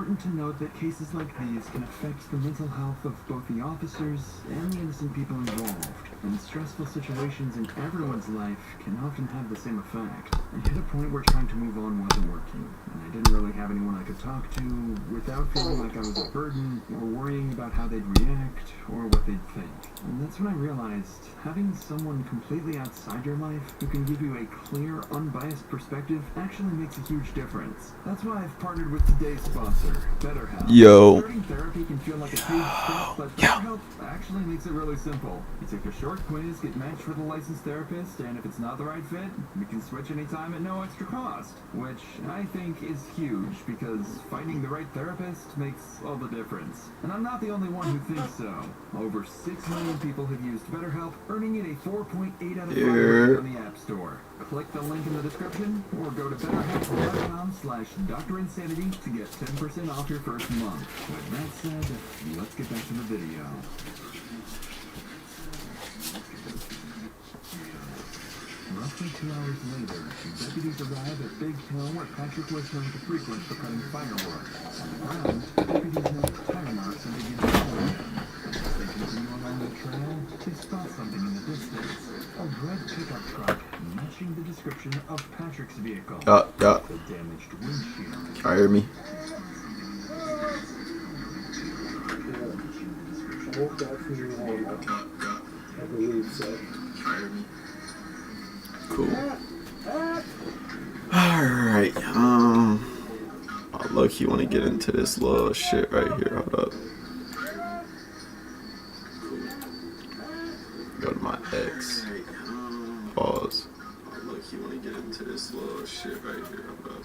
important to note that cases like these can affect the mental health of both the officers and the innocent people involved, and stressful situations in everyone's life can often have the same effect. I hit a point where trying to move on wasn't working, and I didn't really have anyone I could talk to without feeling like I was a burden or worrying about how they'd react or what they'd think. And that's when I realized having someone completely outside your life who can give you a clear, unbiased perspective actually makes a huge difference. That's why I've partnered with today's sponsor, BetterHelp. Yo. Starting therapy can feel like a huge step, but BetterHelp actually makes it really simple. You take a short quiz, get matched with a licensed therapist, and if it's not the right fit, you can switch anytime at no extra cost, which I think is huge because finding the right therapist makes all the difference. And I'm not the only one who thinks so. Over 6 million people have used BetterHelp, earning it a 4.8 out of 5 rating on the App Store. Click the link in the description or go to betterhelp.com/DrInsanity to get 10% off your first month. With that said, let's get back to the video. Roughly 2 hours later, deputies arrive at Big Hill where Patrick was known to frequent for cutting fireworks. On the ground, deputies note tire marks and begin following them. As they continue along the trail, they spot something in the distance. A red pickup truck matching the description of Patrick's vehicle. The damaged windshield. Can you hear me? I believe so. Cool. Alright, I low-key want to get into this little shit right here. Hold up. Go to my X. Pause. I low-key want to get into this little shit right here. Hold up.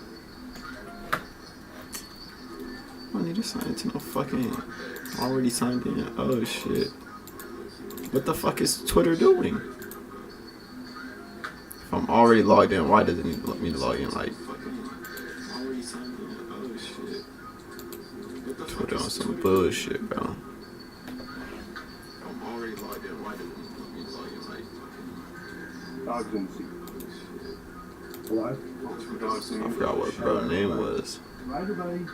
I don't need to sign into no fucking... Already signed in. Oh shit. What the fuck is Twitter doing? If I'm already logged in, why does it need to let me log in? Like, Twitter on some bullshit, bro. What? I forgot what bro's name was. Right, everybody.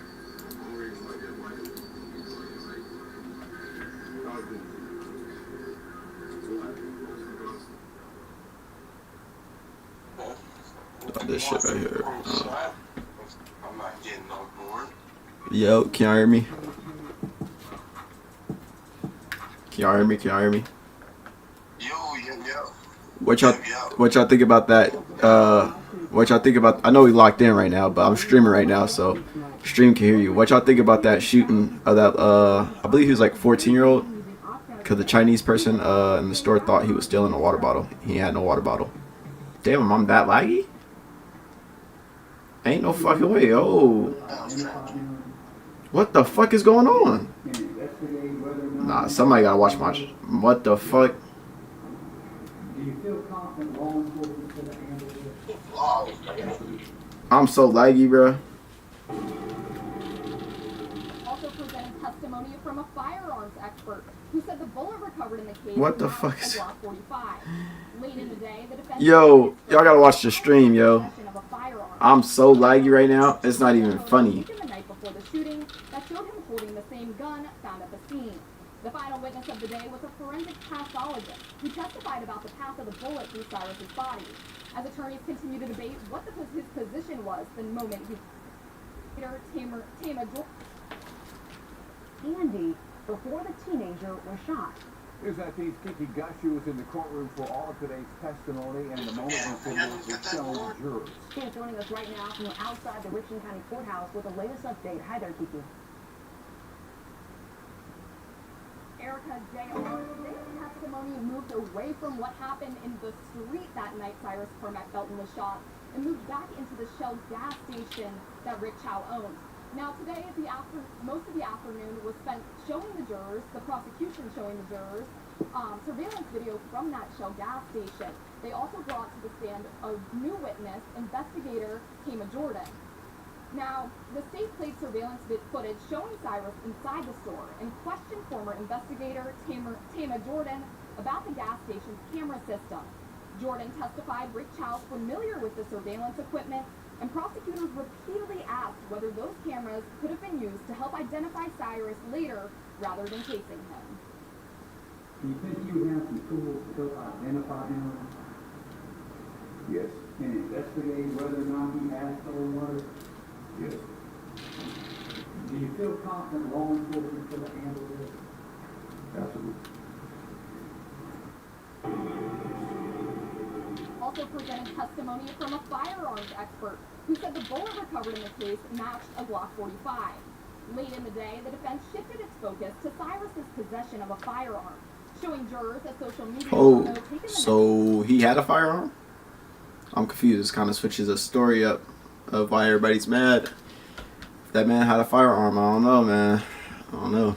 This shit right here. I'm not getting on board. Yo, can y'all hear me? Can y'all hear me? Can y'all hear me? Yo. What y'all think about that? What y'all think about? I know we locked in right now, but I'm streaming right now, so stream can hear you. What y'all think about that shooting of that? I believe he was like 14-year-old, because the Chinese person in the store thought he was stealing a water bottle. He had no water bottle. Damn, I'm that laggy? Ain't no fucking way. Oh, what the fuck is going on? Nah, somebody gotta watch my. What the fuck? I'm so laggy, bro. Also presenting testimony from a firearms expert who said the bullet recovered in the case. What the fuck is? Block 45. Late in the day, the defense. Yo, y'all gotta watch the stream, yo. I'm so laggy right now. It's not even funny. The night before the shooting, that showed him holding the same gun found at the scene. The final witness of the day was a forensic pathologist who testified about the path of the bullet through Cyrus's body. As attorneys continue to debate what his position was the moment Andy, before the teenager was shot. Here's that piece. Kiki Gushu was in the courtroom for all of today's testimony, and the moment this video was shown to jurors. She's joining us right now from outside the Richland County Courthouse with the latest update. Hi there, Kiki. Erica, JR, today's testimony moved away from what happened in the street that night Cyrus Cormac Belton was shot and moved back into the Shell gas station that Rick Chow owns. Now today, most of the afternoon was spent showing the jurors, the prosecution showing the jurors, surveillance video from that Shell gas station. They also brought to the stand a new witness, investigator Tama Jordan. Now, the state played surveillance footage showing Cyrus inside the store and questioned former investigator Tama Jordan about the gas station's camera system. Jordan testified Rick Chow's familiar with the surveillance equipment, And prosecutors repeatedly asked whether those cameras could have been used to help identify Cyrus later rather than chasing him. Do you think you would have some tools to help identify him Yes, and investigate whether or not he has stolen water? yes, Do you feel confident law enforcement could handle this? absolutely. Also presenting testimony from a firearms expert who said the bullet recovered in the case matched a Glock 45. Late in the day, the defense shifted its focus to Cyrus's possession of a firearm, showing jurors a social media Oh, photo taken the so he had a firearm? I'm confused. Kind of switches the story up of why everybody's mad. If that man had a firearm, I don't know, man. I don't know.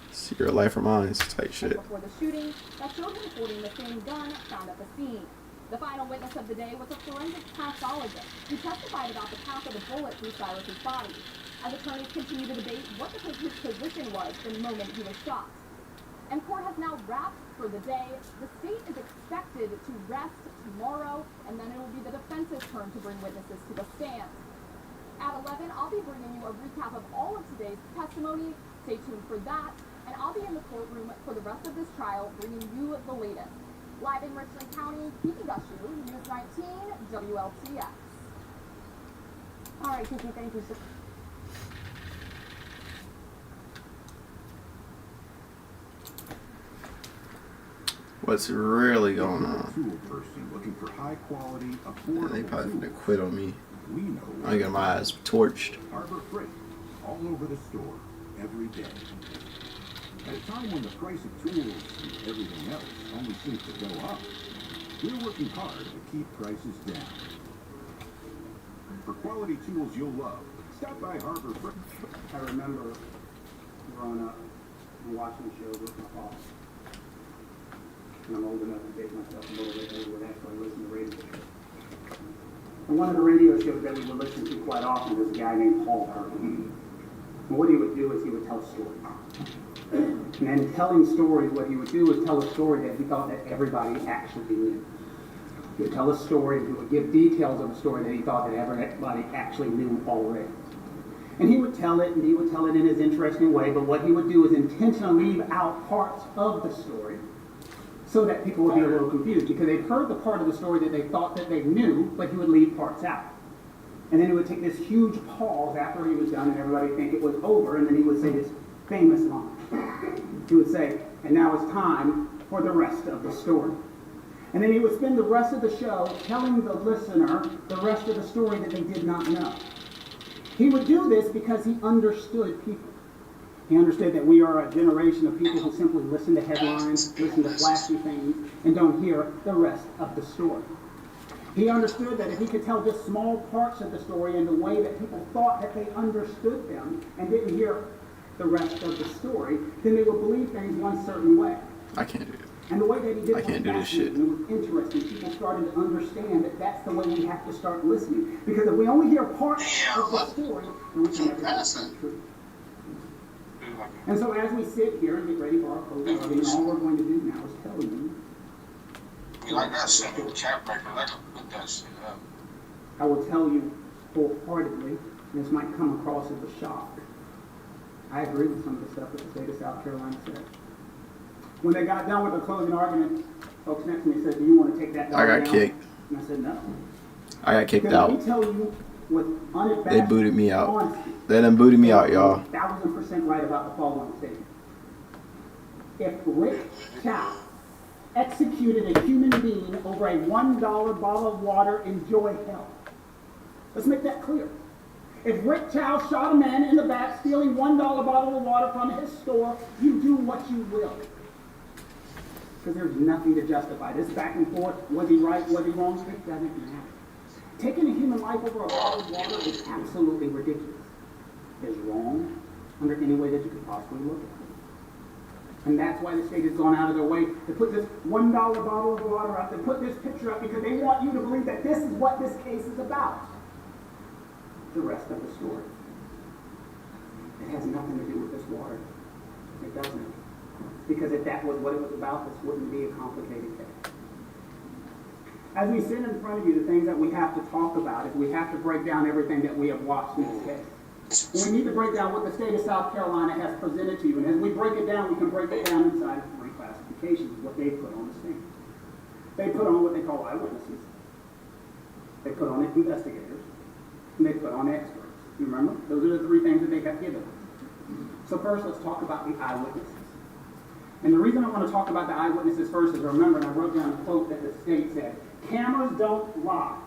It's your life or mine type shit. before the shooting that showed him holding the same gun found at the scene. The final witness of the day was a forensic pathologist who testified about the path of the bullet through Cyrus's body, as attorneys continue to debate what his position was the moment he was shot. And court has now wrapped for the day. The state is expected to rest tomorrow, and then it will be the defense's turn to bring witnesses to the stand. At 11, I'll be bringing you a recap of all of today's testimony. Stay tuned for that, and I'll be in the courtroom for the rest of this trial, bringing you the latest. Live in Richland County, Kiki Gushu, News 19, WLTX. All right, Kiki, thank you. What's really going on? Tool person looking for high quality, Yeah, affordable they probably tools. finna quit on me. We know I get my ass torched. Harbor Freight, all over the store, every day. At a time when the price of tools and everything else only seems to go up, we're working hard to keep prices down. For quality tools you'll love, stop by Harbor Freight. I remember growing up and watching shows with my father. And I'm old enough to date myself a little bit, we would actually listen to radio shows. And one of the radio shows that we would listen to quite often was a guy named Paul Harvey. And what he would do is he would tell stories. And then telling stories, what he would do is tell a story that he thought that everybody actually knew. He would tell a story, and he would give details of a story that he thought that everybody actually knew already. And he would tell it, and he would tell it in his interesting way, but what he would do is intentionally leave out parts of the story so that people would be a little confused, because they'd heard the part of the story that they thought that they knew, but he would leave parts out. And then he would take this huge pause after he was done, and everybody would think it was over, and then he would say this famous line. He would say, and now it's time for the rest of the story. And then he would spend the rest of the show telling the listener the rest of the story that they did not know. He would do this because he understood people. He understood that we are a generation of people who simply listen to headlines, listen to flashy things, and don't hear the rest of the story. He understood that if he could tell just small parts of the story in the way that people thought that they understood them and didn't hear the rest of the story, then they would believe things one certain way. I can't do it. And the way that he did I it can't was do this shit. fascinating. It was interesting. People started to understand that that's the way we have to start listening. Because if we only hear parts of the story, then we can never get the truth. And so as we sit here and get ready for our closing argument, all we're going to do now is tell you. Like that shit, the cap record, like put that shit up. I will tell you wholeheartedly, and this might come across as a shock. I agree with some of the stuff that the state of South Carolina said. When they got done with the closing argument, folks next to me said, "Do you want to take that dog I got down?" kicked. And I said, "No." I got kicked Because let out. me tell you with unabashed They booted me out. honesty, They done booted me out, y'all. 1,000% right about the following statement. If Rick Chow executed a human being over a $1 bottle of water, enjoy hell. Let's make that clear. If Rick Chow shot a man in the back stealing $1 bottle of water from his store, you do what you will. Because there's nothing to justify this back and forth. Was he right? Was he wrong? It doesn't matter. Taking a human life over a bottle of water is absolutely ridiculous. It's wrong under any way that you could possibly look at it. And that's why the state has gone out of their way to put this $1 bottle of water up, to put this picture up, because they want you to believe that this is what this case is about. The rest of the story. It has nothing to do with this water. It doesn't. Because if that was what it was about, this wouldn't be a complicated case. As we sit in front of you, the things that we have to talk about is we have to break down everything that we have watched in this case. We need to break down what the state of South Carolina has presented to you. And as we break it down, we can break it down inside of 3 classifications, what they put on the stand. They put on what they call eyewitnesses. They put on investigators. And they put on experts. You remember? Those are the 3 things that they got given. So first, let's talk about the eyewitnesses. And the reason I want to talk about the eyewitnesses first is, remember, and I wrote down a quote that the state said, cameras don't lie.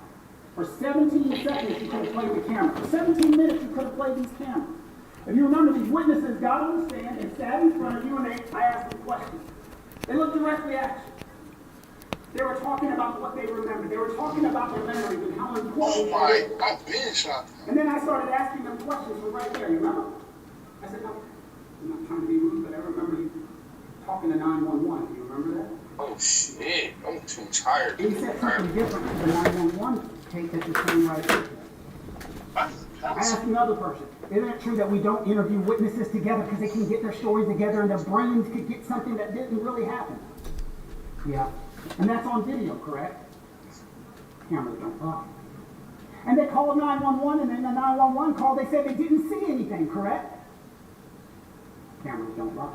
For 17 seconds, you could have played the camera. For 17 minutes, you could have played these cameras. If you remember, these witnesses got on the stand and sat in front of you, and I asked them questions. They looked directly at you. They were talking about what they remembered. They were talking about their memories and how important Oh my, I've been shot. And then I started asking them questions from right there. You remember? I said, no, I'm not trying to be rude, but I remember you talking to 911. Do you remember that? Oh shit, I'm too tired. And he said something different to the 911 tape that you're seeing right here. I asked another person, isn't it true that we don't interview witnesses together because they can get their stories together and their brains could get something that didn't really happen? Yeah. And that's on video, correct? Cameras don't lie. And they called 911, and in the 911 call, they said they didn't see anything, correct? Cameras don't lie.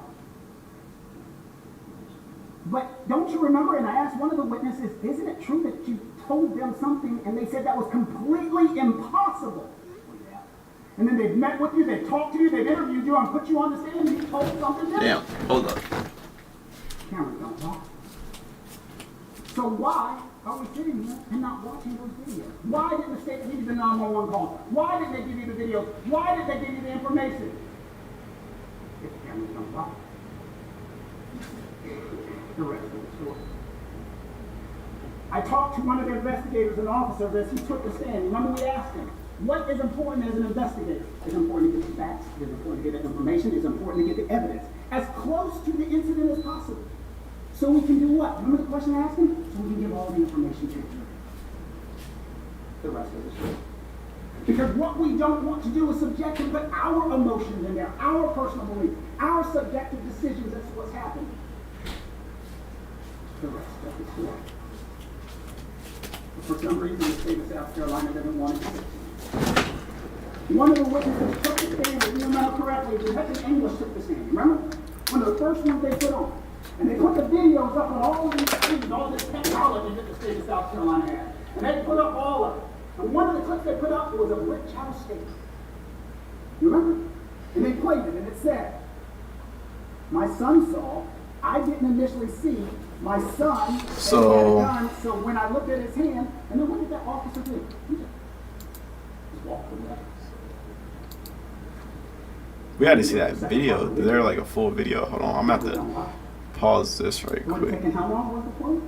But don't you remember, and I asked one of the witnesses, isn't it true that you told them something, and they said that was completely impossible? Well, yeah. And then they've met with you, they've talked to you, they've interviewed you, and put you on the stand, and you told something different. Damn, hold up. Cameras don't lie. So why are we sitting here and not watching those videos? Why didn't the state give you the 911 call? Why didn't they give you the videos? Why did they give you the information? If the cameras don't lie. The rest of the story. I talked to one of the investigators and officers as he took the stand. Remember, we asked him, what is important as an investigator? It's important to get the facts, it's important to get the information, it's important to get the evidence as close to the incident as possible. So we can do what? Remember the question I asked him? So we can give all the information to you. The rest of the story. Because what we don't want to do is subject and put our emotions in there, our personal belief, our subjective decisions as to what's happened. The rest of the story. But for some reason, the state of South Carolina doesn't want to do it. One of the witnesses took the stand, if you remember correctly, Detective English took the stand. Remember? One of the first ones they put on. And they put the videos up on all these things, all this technology that the state of South Carolina had. And they put up all of it. And one of the clips they put up was a Rich House statement. You remember? And they played it, and it said, my son saw, I didn't initially see, my son had a gun, so when I looked at his hand, and then what did that officer do? He just walked away. We had to see that video. They're like a full video. Hold on, I'm gonna have to pause this right quick. How long was the quote?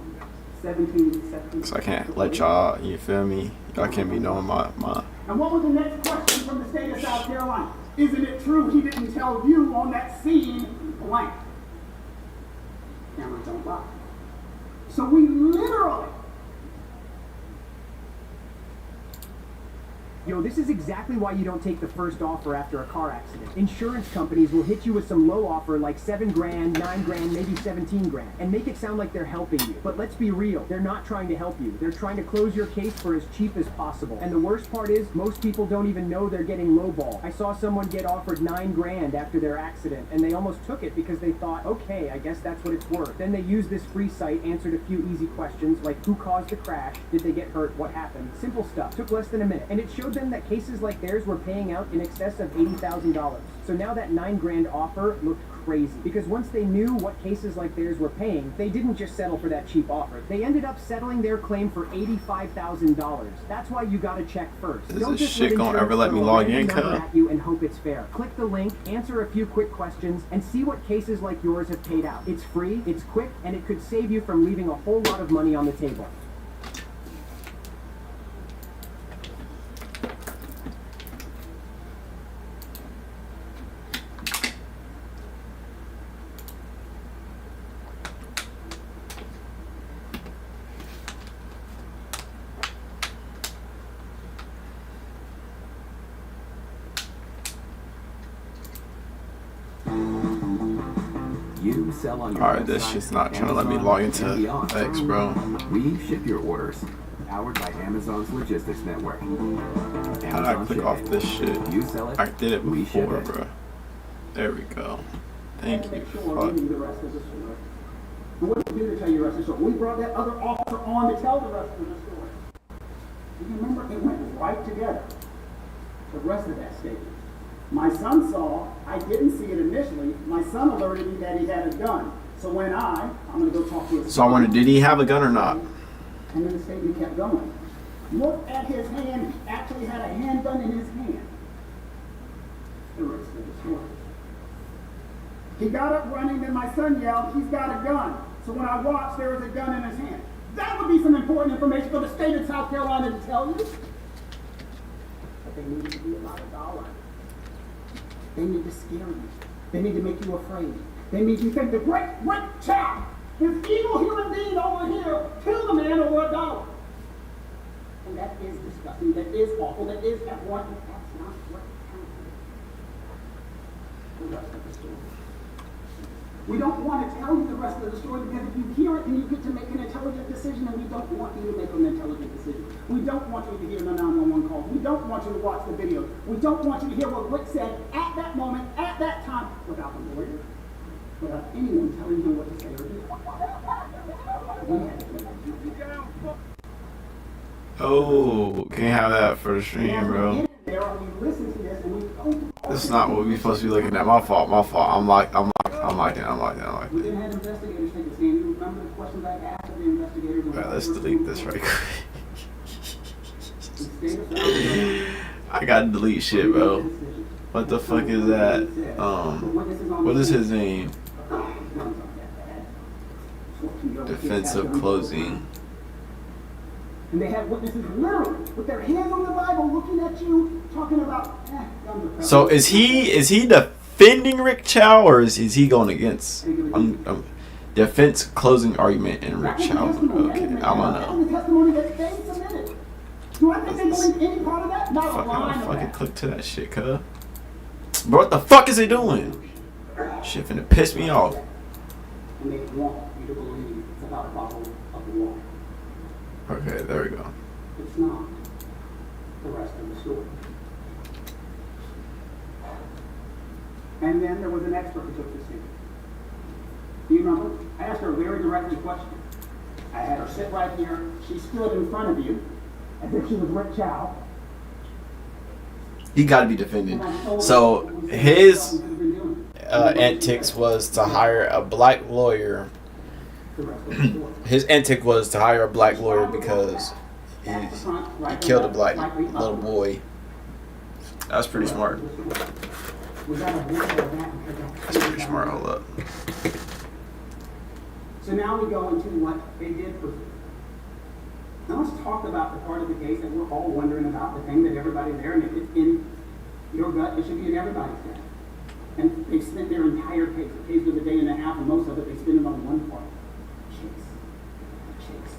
17 seconds. So I can't let y'all, you feel me? Y'all can't be knowing my. And what was the next question from the state of South Carolina? Isn't it true he didn't tell you on that scene blank? Cameras don't lie. So we literally. Yo, this is exactly why you don't take the first offer after a car accident. Insurance companies will hit you with some low offer like 7 grand, 9 grand, maybe 17 grand, and make it sound like they're helping you. But let's be real, they're not trying to help you. They're trying to close your case for as cheap as possible. And the worst part is, most people don't even know they're getting lowball. I saw someone get offered 9 grand after their accident, and they almost took it because they thought, okay, I guess that's what it's worth. Then they used this free site, answered a few easy questions like who caused the crash, did they get hurt, what happened. Simple stuff, took less than a minute, and it showed them that cases like theirs were paying out in excess of $80,000. So now that 9 grand offer looked crazy, because once they knew what cases like theirs were paying, they didn't just settle for that cheap offer. They ended up settling their claim for $85,000. That's why you gotta check first. Is Don't this just shit let gonna ever let me log in, number cuz? at you and hope it's fair. Click the link, answer a few quick questions, and see what cases like yours have paid out. It's free, it's quick, and it could save you from leaving a whole lot of money on the table. You sell on your Alright, this website, shit's not trying to let me Amazon, log and into beyond. X, bro. We ship your orders, powered by Amazon's logistics network. How did I click off this shit? You sell it, I did it we ship before, it. bro. There we go. Thank you. Make sure Fuck. we do the rest of the story. And what did we do to tell you the rest of the story? We brought that other officer on to tell the rest of the story. You remember, it went right together. The rest of that statement. My son saw, I didn't see it initially, my son alerted me that he had a gun. So when I'm going to go talk to his So I wonder, did he have a gun or not? And then the statement kept going. Look at his hand, he actually had a handgun in his hand. The rest of the story. He got up running, then my son yelled, he's got a gun. So when I watched, there was a gun in his hand. That would be some important information for the state of South Carolina to tell you. But they need to be about $1. They need to scare you. They need to make you afraid. They need you to think the great chap, this evil human being over here, killed a man over $1. And that is disgusting. That is awful. That is abhorrent. But that's not what happened. The rest of the story. We don't want to tell you the rest of the story because if you hear it, then you get to make an intelligent decision, and we don't want you to make an intelligent decision. We don't want you to hear the 911 call. We don't want you to watch the video. We don't want you to hear what Rick said at that moment, at that time, without the lawyer, without anyone telling him what to say or do. We had to make a decision. Oh, can't have that for the And stream, as we bro. get in there, we listen to this, and we go through all This is the not what we supposed to be looking at. My fault. I'm locked in. We then had investigators take a stand. You remember the questions I asked of the investigators? Alright, let's delete this right quick. The state of South Carolina. I gotta delete shit, bro. What the fuck is that? What is his name? Defensive closing. And they had witnesses literally with their hands on the Bible looking at you, talking about, guns are So is he defending Rick Chow or is he going against defense closing argument in Rick Chow? Okay, I don't know. The testimony that they submitted. Do I think they believe any part of that? Not a line of Fucking that. click to that shit, cuz. Bro, what the fuck is he doing? Shit finna piss me off. And they want you to believe it's about a bottle of water. Okay, there we go. It's not the rest of the story. And then there was an expert who took the stand. Do you remember? I asked her a very direct question. I had her sit right here. She stood in front of you as if she was Rick Chow. He gotta be defended. And I told her So what was his what you've been doing. antics was to hire a black lawyer. The rest of the story. His antic was to hire a black lawyer because he killed a black little boy. That's pretty smart. We got a video of that because That's pretty smart. Hold up. So now we go into what they did for you. Now let's talk about the part of the case that we're all wondering about, the thing that everybody there, and if it's in your gut, it should be in everybody's gut. And they spent their entire case. The case was a day and a half, and most of it they spent it on one part. Chase.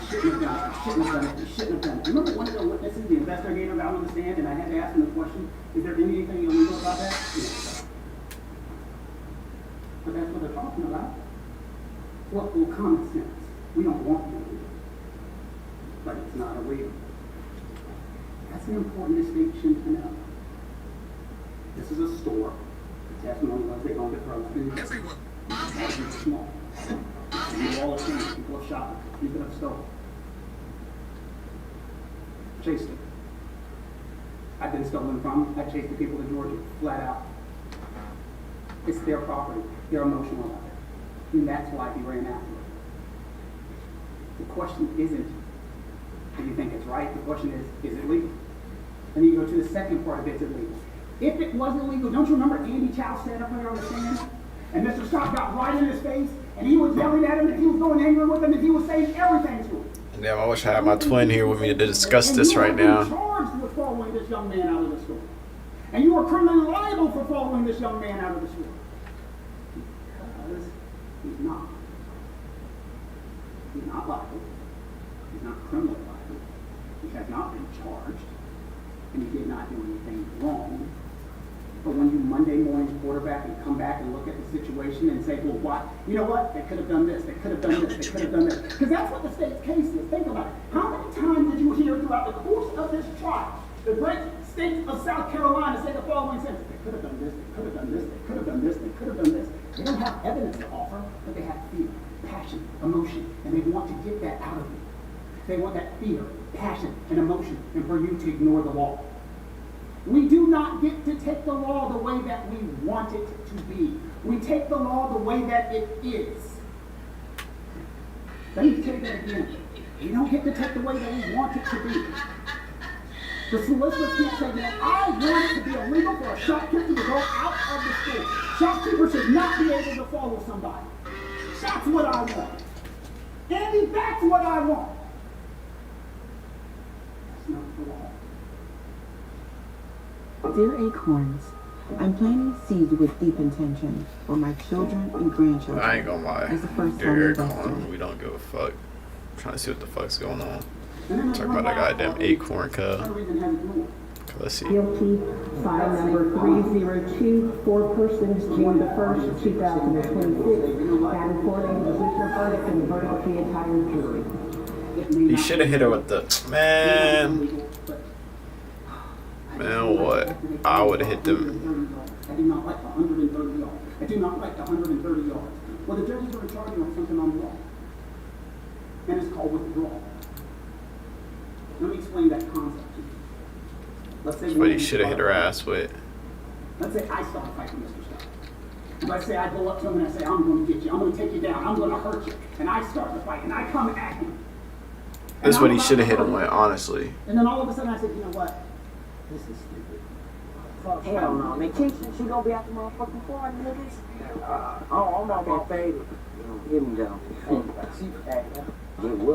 Shouldn't have done it. Remember one of the witnesses, the investigator got on the stand, and I had to ask him the question, is there anything illegal about that? Yes. But that's what they're talking about. Well, common sense. We don't want you to do it. But it's not illegal. That's an important distinction to know. This is a store. The testimony was they're going to throw food. It's small. You all are seeing people are shopping. You could have stolen. Chased it. I've been stolen from. I chased the people in Georgia, flat out. It's their property. They're emotional about it. And that's why he ran after it. The question isn't, do you think it's right? The question is it legal? And then you go to the second part of it, is it legal? If it wasn't legal, don't you remember Andy Chow sat up there on the stand? And Mr. Scott got right in his face, and he was yelling at him, and he was going angry with him, and he was saying everything to him. Damn, I wish I had my twin here with me to discuss this right And you have been now. charged with following this young man out of the store. And you are criminally liable for following this young man out of the store. Because he's not. He's not liable. He's not criminally liable. He has not been charged. And he did not do anything wrong. But when you Monday morning quarterback and come back and look at the situation and say, well, what? You know what? They could have done this. They could have done this. They could have done this. Because that's what the state's case is. Think about it. How many times did you hear throughout the course of this trial the great state of South Carolina say the following sentence? They could have done this. They could have done this. They could have done this. They could have done this. They don't have evidence to offer, but they have fear, passion, emotion, and they want to get that out of you. They want that fear, passion, and emotion, and for you to ignore the law. We do not get to take the law the way that we want it to be. We take the law the way that it is. Let me tell you that again. We don't get to take the way that we want it to be. The solicitors can't say, you know, I want it to be illegal for a shopkeeper to go out of the store. Shopkeepers should not be able to follow somebody. That's what I want. Andy, that's what I want. That's not the law. Dear Acorns, I'm planting seeds with deep intention for my children and grandchildren. I ain't gonna lie. As a first-time Dear investor. Acorn, we don't give a fuck. I'm trying to see what the fuck's going on. Talk about that goddamn acorn cub. Let's see. Guilty, file number 302, 4 persons, June the 1st, 2026. That reporting the Lucifer verdict and the verdict of the entire jury. He should have hit her with the man. Man, what? I would have hit them. I do not like the 130 yards. I do not like the 130 yards. Well, the judges are charging on something on the law. And it's called withdrawal. Let me explain that concept to you. Let's say That's what he should have hit her ass with. Let's say I start fighting Mr. Scott. Let's say I go up to him and I say, I'm going to get you. I'm going to take you down. I'm going to hurt you. And I start the fight and I come at him. That's what he should have hit him with, honestly. And then all of a sudden I said, you know what? This is stupid. Hell no, man. She gonna be out the motherfucking floor, niggas. I'm on my baby. Give me down.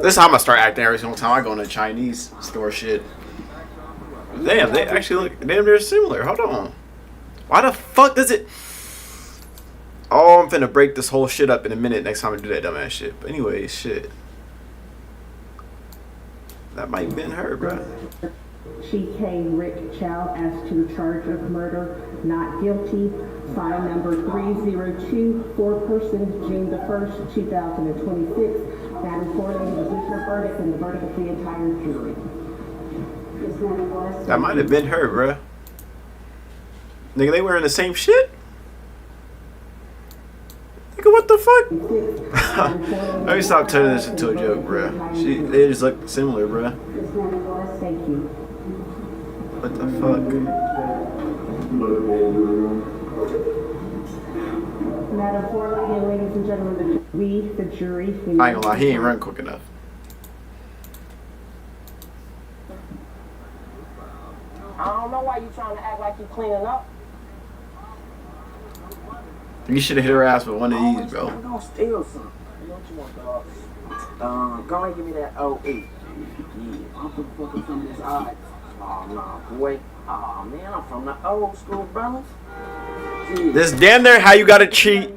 This is how I'm gonna start acting every single time I go in a Chinese store shit. Damn, they actually look damn near similar. Hold on. Why the fuck does it... Oh, I'm finna break this whole shit up in a minute next time I do that dumbass shit. But anyways, shit. That might have been her, bro. Chi-K Rick Chow as to the charge of murder, not guilty. File number 302, 4 persons, June the 1st, 2026. That reporting the Lucifer verdict and the verdict of the entire jury. That might have been her, bruh. Nigga, they wearing the same shit? Nigga, what the fuck? Let me stop turning this into a joke, bruh. They just look similar, bruh. Thank you. What the fuck? Madam Forley, ladies and gentlemen, the jury. I ain't gonna lie, he ain't run quick enough. I don't know why you trying to act like you cleaning up. You should have hit her ass with one of these, bro. I'm gonna steal some. What you want, dog? Go ahead and give me that 08. Yeah, I'm gonna fuck with some of this odds. Oh, no, boy. Oh, man, I'm from the old school, brothers. Jeez. This is damn near how you gotta treat...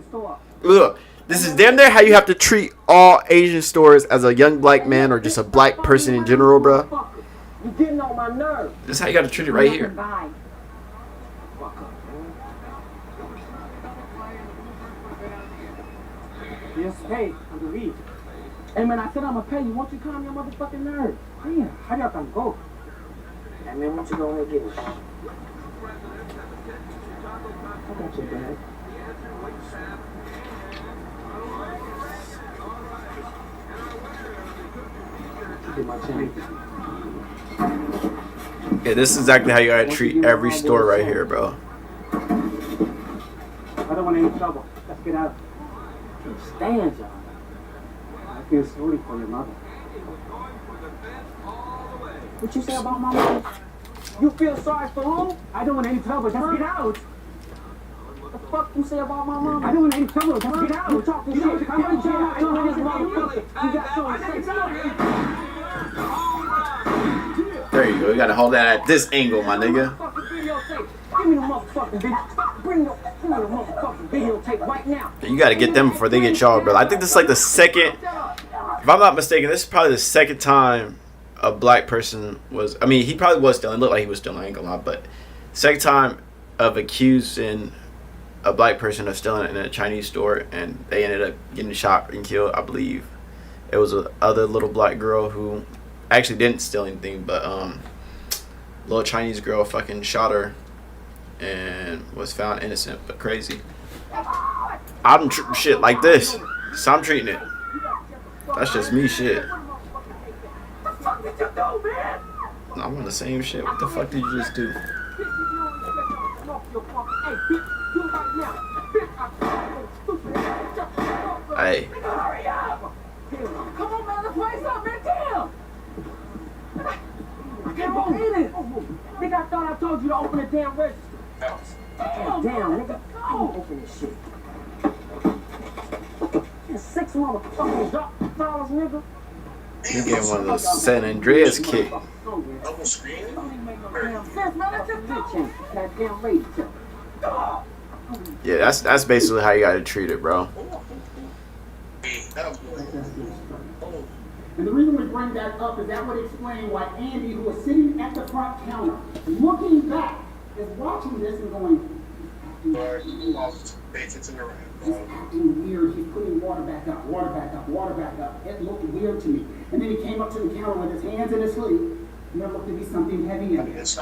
Look, this is damn near how you have to treat all Asian stores as a young black man or just a black person in general, bro. You getting on my nerves. This is how you gotta treat it right here. Yes, hey, I'm gonna leave. Hey man, I said I'm gonna pay you. Won't you calm your motherfucking nerves? Damn, how y'all gonna go? And then what you gonna get us? I got your bag. Yeah, this is exactly how you gotta treat every store right here, bro. I don't want any trouble. Let's get out. I can't stand y'all. I feel sorry for your mother. What you say about my mom? You feel sorry for who? I don't want any trouble. Just get out. What the fuck you say about my mom? I don't want any trouble. Just get out. You talking shit. How many times I told this motherfucker? You got something to say? There you go. You gotta hold that at this angle, my nigga. Give me the motherfucking video. Bring the motherfucking videotape right now. You gotta get them before they get y'all, bro. I think this is like the second... If I'm not mistaken, this is probably the second time a black person was... I mean, he probably was stealing. It looked like he was stealing. I ain't gonna lie. But second time of accusing a black person of stealing in a Chinese store, and they ended up getting shot and killed. I believe it was a other little black girl who actually didn't steal anything, but little Chinese girl fucking shot her and was found innocent, but crazy. I'm shit like this, so I'm treating it. That's just me shit. I'm on the same shit. What the fuck did you just do? Hey. Come on, man, let's play something, damn! I can't believe it! Nigga, I thought I told you to open the damn register. Damn, nigga, go! Open this shit. 6 motherfucking dollars, nigga. You get one of those San Andreas kick. Double screen? Yeah, that's basically how you gotta treat it, bro. And the reason we bring that up is that would explain why Andy, who was sitting at the front counter, looking back, is watching this and going, he's acting weird. He's putting water back up, water back up, water back up. It looked weird to me. And then he came up to the counter with his hands in his sleeve, and there looked to be something heavy in it.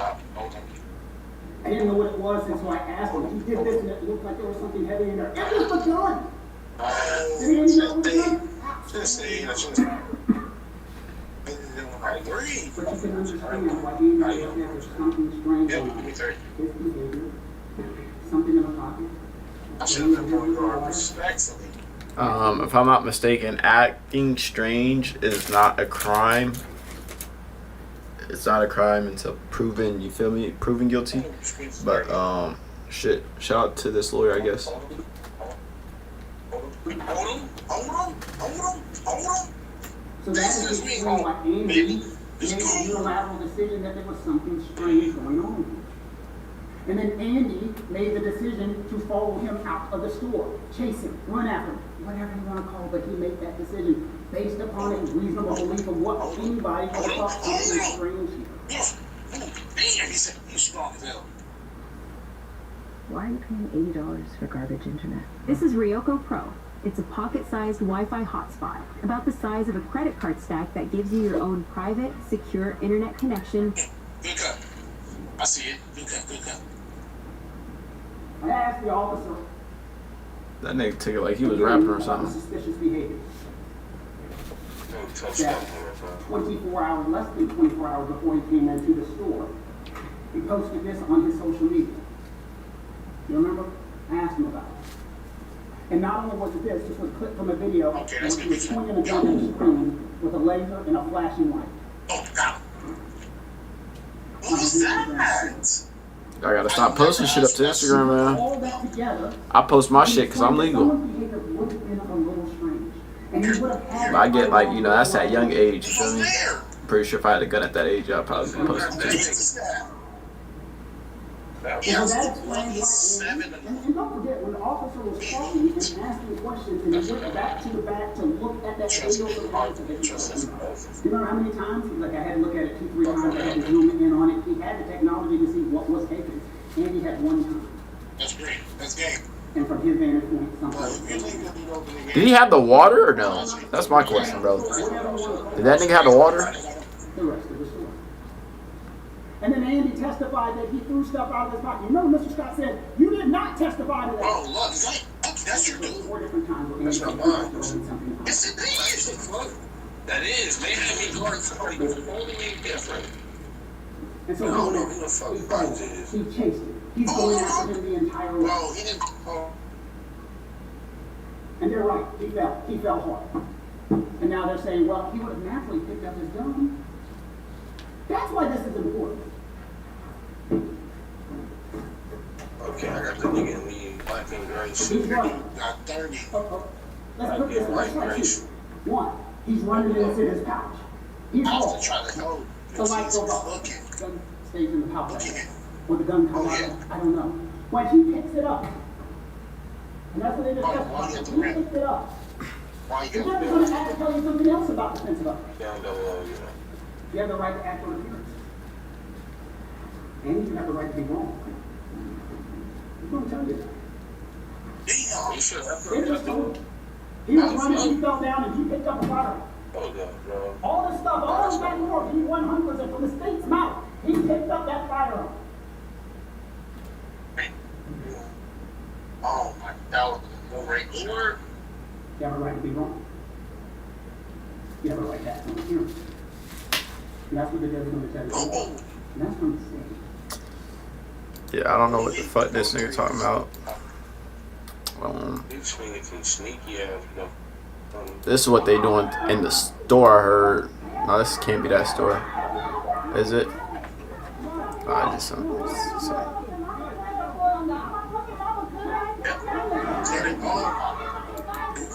I didn't know what it was, and so I asked him. He did this, and it looked like there was something heavy in there. It was the gun! Did he know what it was? But you can understand why he knew that there was something strange going on. His behavior, something in the pocket. If I'm not mistaken, acting strange is not a crime. It's not a crime until proven, you feel me, proven guilty. But shit, shout out to this lawyer, I guess. So that is the reason why Andy made a unilateral decision that there was something strange going on. And then Andy made the decision to follow him out of the store, chase him, run after him, whatever you want to call it, but he made that decision based upon a reasonable belief of what anybody would have thought something strange here. Why are you paying $80 for garbage internet? This is Ryoko Pro. It's a pocket-sized Wi-Fi hotspot, about the size of a credit card stack that gives you your own private, secure internet connection. Good cut. I see it. Good cut, good cut. I asked the officer. That nigga took it like he was rapping or something. Suspicious behavior. That 24 hours, less than 24 hours before he came into the store, he posted this on his social media. You remember? I asked him about it. And not only was it this was a clip from a video where he was swinging a gun on the screen with a laser and a flashing light. Oh, God. What was that? I gotta stop posting shit up to Instagram, man. All that together, I post my shit because I'm legal. But I get like, you know, that's that young age, you feel me? Pretty sure if I had a gun at that age, I'd probably be posting too. And that explains why, and don't forget, when the officer was talking and asking questions, and he went back to the back to look at that video surveillance that he was talking about. You remember how many times? Like, I had to look at it 2-3 times, I had to zoom in on it. He had the technology to see what was taken, and he had one time. That's great. That's game. And from his vantage point, something. Did he have the water or no? That's my question, bro. Did that nigga have the water? The rest of the story. And then Andy testified that he threw stuff out of his pocket. You remember Mr. Scott said, you did not testify to that. Oh, look, that's your dude. 4 different times where That's Andy not mine. something out. Yes, it is. That is. Maybe he guarded somebody who only made different. And so I don't know who the fuck Barnes is. he chased it. He's going after him the entire way. Oh, he didn't. Oh. And they're right. He fell hard. And now they're saying, well, he would have naturally picked up his gun. That's why this is important. Okay, I got the nigga in the black and gray suit. He's running. Got 30. Let's put this let's like this. One, he's running and it's in his pouch. He's I was home. trying to hold. The light goes off. Looking. Gun stays in the pouch. Looking. Or the gun comes out. I don't know. When he picks it up, and that's what they discussed. He picked it up. Why you He's got never going to have to tell you something else about defensive weapons. down low, you know? You have the right to act on appearance. And you have the right to be wrong. Who told you? Damn, you should have They just told him. He was running, he fell down, and he picked up a firearm. Hold up, bro. All this stuff, all those back and forth, he 100% from the state's mouth. He picked up that firearm. Oh my God, no regular. You have a right to be wrong. You have a right to act on hearing. And that's what the judge is going to tell you. Oh, And that's what I'm saying. Yeah, I don't know what the fuck this nigga talking about. this nigga can sneaky ass, no. This is what they doing in the store. I heard. No, this can't be that store. Is it? I just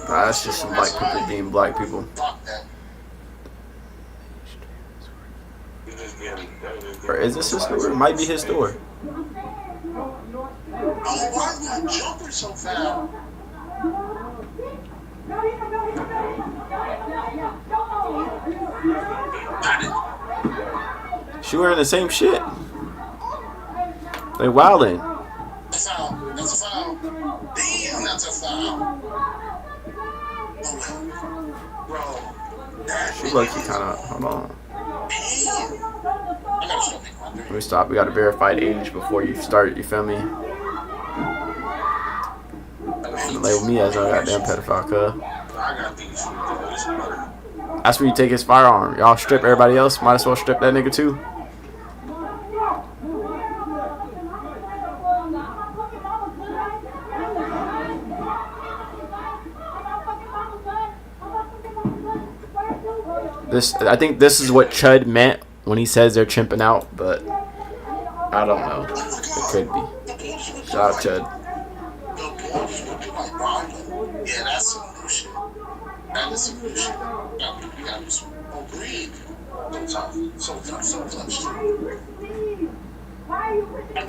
that's just some black people being black people. Or is this his store? It might be his store. Oh, why is that jumper so fast? She wearing the same shit. They wildin'. That's a foul. That's a foul. Damn, that's a foul. Oh, bro. She look, she kind of. Hold on. I gotta show people. Let me stop. We got a verified age before you start. You feel me? Label me as a goddamn pedophile, cuz. I got these. That's where you take his firearm. Y'all strip everybody else. Might as well strip that nigga too. I think this is what Chud meant when he says they're chimping out, but I don't know. It could be. Shout out Chud. Yeah, that's some new shit. That is some new shit. You gotta be some green. So tough. I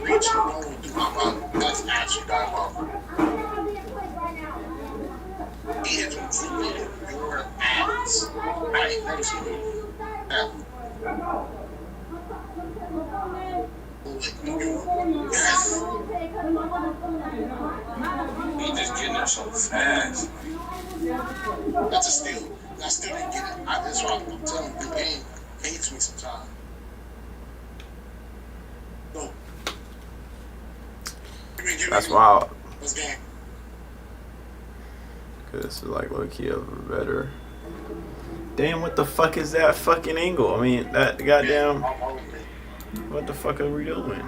reach you going through my mouth. That's actually diabolical. He hit me in your ass. I ain't never seen you. Yes. He just getting there so fast. That's a steal. I still didn't get it. That's why I'm telling you, the game hates me sometimes. No. That's wild. Let's game. Cause this is like low key of a better. Damn, what the fuck is that fucking angle? I mean, that goddamn. What the fuck are we doing?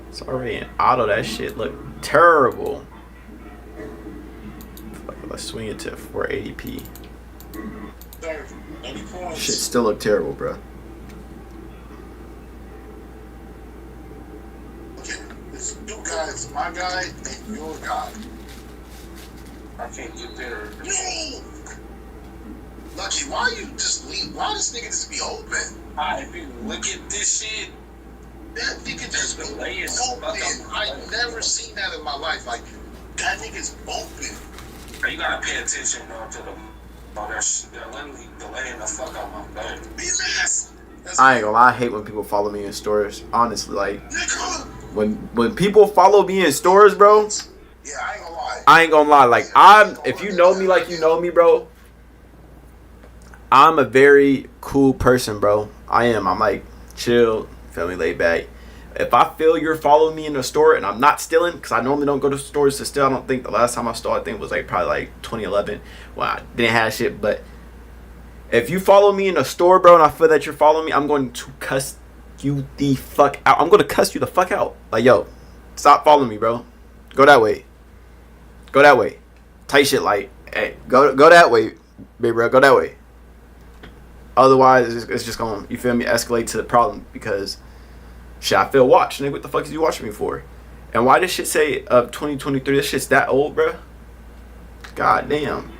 It's already in auto. That shit look terrible. Fuck, let's swing it to 480p. Shit still look terrible, bro. Okay, this new guy is my guy and your guy. I can't get there. No! Lucky, why you just leave? Why this nigga just be open? If you look at this shit, that nigga just been laying open. I never seen that in my life. Like, that nigga's open. You gotta pay attention, bro, to the. They're literally delaying the fuck out my bed. I ain't gonna lie, I hate when people follow me in stores. Honestly, like when people follow me in stores, bro. Yeah, I ain't gonna lie. I ain't gonna lie. Like if you know me like you know me, bro. I'm a very cool person, bro. I am. I'm like chill, feel me, laid back. If I feel you're following me in the store and I'm not stealing, because I normally don't go to stores to steal. I don't think the last time I stole, I think was like probably like 2011 when I didn't have shit. But if you follow me in a store, bro, and I feel that you're following me, I'm going to cuss you the fuck out. I'm going to cuss you the fuck out. Like, yo, stop following me, bro. Go that way. Go that way. Tight shit like, hey, go that way, baby, bro. Go that way. Otherwise, it's just going to, you feel me, escalate to the problem because, shit, I feel watched. Nigga, what the fuck is you watching me for? And why this shit say of 2023? This shit's that old, bro? God damn.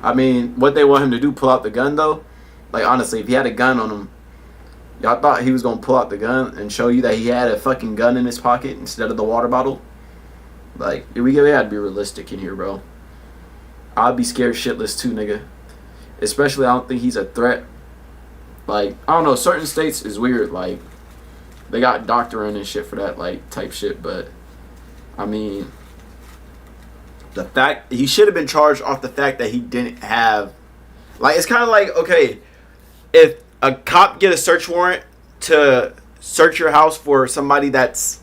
I mean, what they want him to do, pull out the gun though? Like, honestly, if he had a gun on him, y'all thought he was gonna pull out the gun and show you that he had a fucking gun in his pocket instead of the water bottle? Like, we gotta be realistic in here, bro. I'd be scared shitless too, nigga. Especially, I don't think he's a threat. Like, I don't know, certain states is weird. Like, they got doctoring and shit for that, like, type shit. But, I mean, the fact, he should have been charged off the fact that he didn't have, like, it's kind of like, okay, if a cop get a search warrant to search your house for somebody that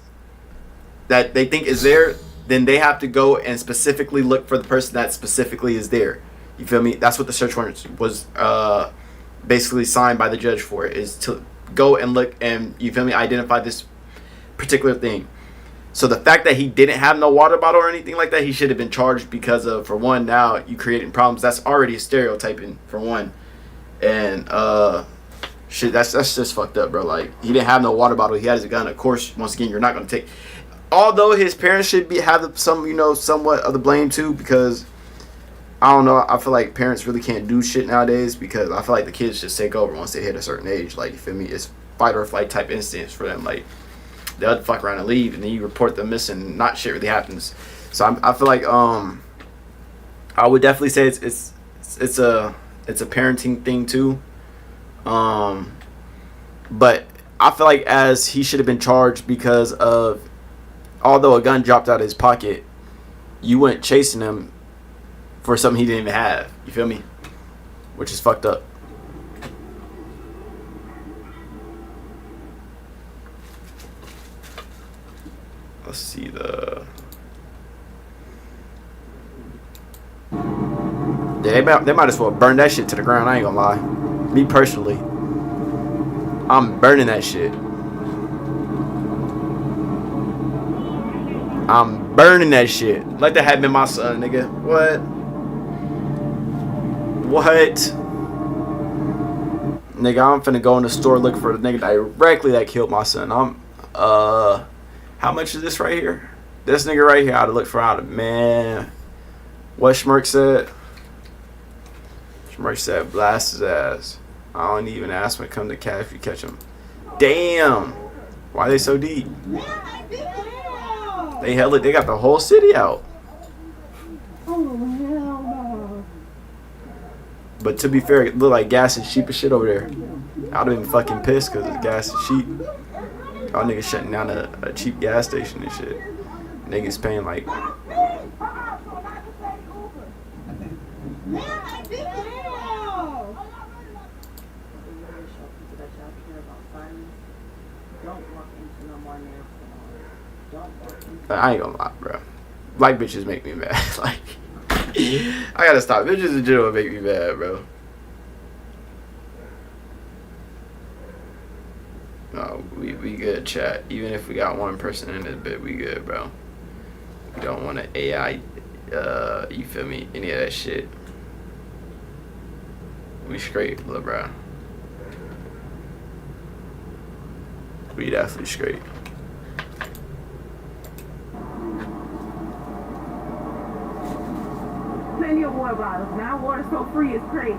they think is there, then they have to go and specifically look for the person that specifically is there. You feel me? That's what the search warrant was basically signed by the judge for, is to go and look and, you feel me, identify this particular thing. So the fact that he didn't have no water bottle or anything like that, he should have been charged because of, for one, now you creating problems. That's already a stereotyping, for one. And shit, that's just fucked up, bro. Like, he didn't have no water bottle, he had his gun. Of course, once again, you're not gonna take, although his parents should have some, you know, somewhat of the blame too, because I don't know, I feel like parents really can't do shit nowadays, because I feel like the kids just take over once they hit a certain age. Like, you feel me? It's fight or flight type instance for them. Like, they'll fuck around and leave, and then you report them missing, not shit really happens. So I feel like I would definitely say it's a parenting thing too. But I feel like as he should have been charged because of, although a gun dropped out of his pocket, you went chasing him for something he didn't even have. You feel me? Which is fucked up. Let's see the... Yeah, they might as well burn that shit to the ground. I ain't gonna lie. Me personally, I'm burning that shit. I'm burning that shit. Like that had been my son, nigga. What? Nigga, I'm finna go in the store, look for the nigga directly that killed my son. How much is this right here? This nigga right here, I'd look for out, man. What Schmirk said? Schmirk said, blast his ass. I don't even ask when it comes to cat if you catch him. Damn. Why they so deep? They held it. They got the whole city out. But to be fair, it looked like gas and sheep and shit over there. I'd have been fucking pissed because it's gas and sheep. Y'all niggas shutting down a cheap gas station and shit. Niggas paying like... I ain't gonna lie, bro. Black bitches make me mad. Like, I gotta stop. Bitches in general make me mad, bro. No, we good, chat. Even if we got one person in this bit, we good, bro. We don't want to AI, you feel me? Any of that shit. We straight, little bro. We definitely straight. Plenty of water bottles. Now water's so free, it's crazy.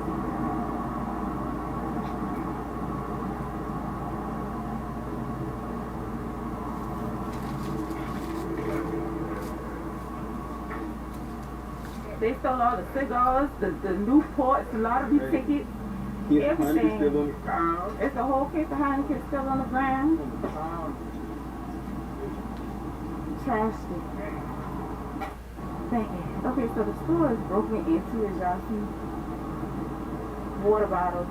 They stole all the cigars, the Newports, the lottery tickets, everything. It's a whole case of Heineken still on the ground. Trashed it. Thank you. Okay, so the store is broken into, as y'all see. Water bottles.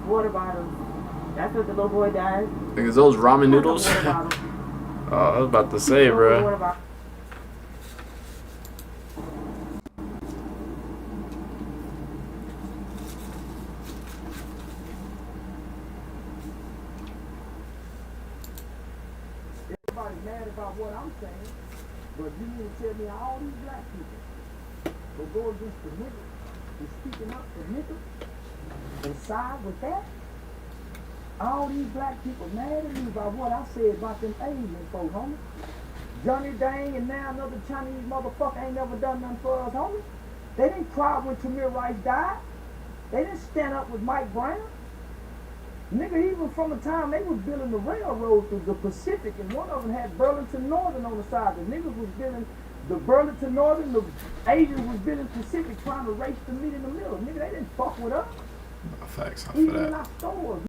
That's what the little boy died. Think it's those ramen noodles? Oh, I was about to say, bro. Everybody's mad about what I'm saying, but you need to tell me all these black people will go against the nigga and speaking up for nigga and side with that. All these black people mad at me about what I said about them Asian folks, homie. Johnny Dang and now another Chinese motherfucker ain't never done nothing for us, homie. They didn't cry when Tamir Rice died. They didn't stand up with Mike Brown. Nigga, even from the time they was building the railroad through the Pacific, and one of them had Burlington Northern on the side. The niggas was building the Burlington Northern, the Asians was building Pacific, trying to race to meet in the middle. Nigga, they didn't fuck with us. Facts. Even in our stores.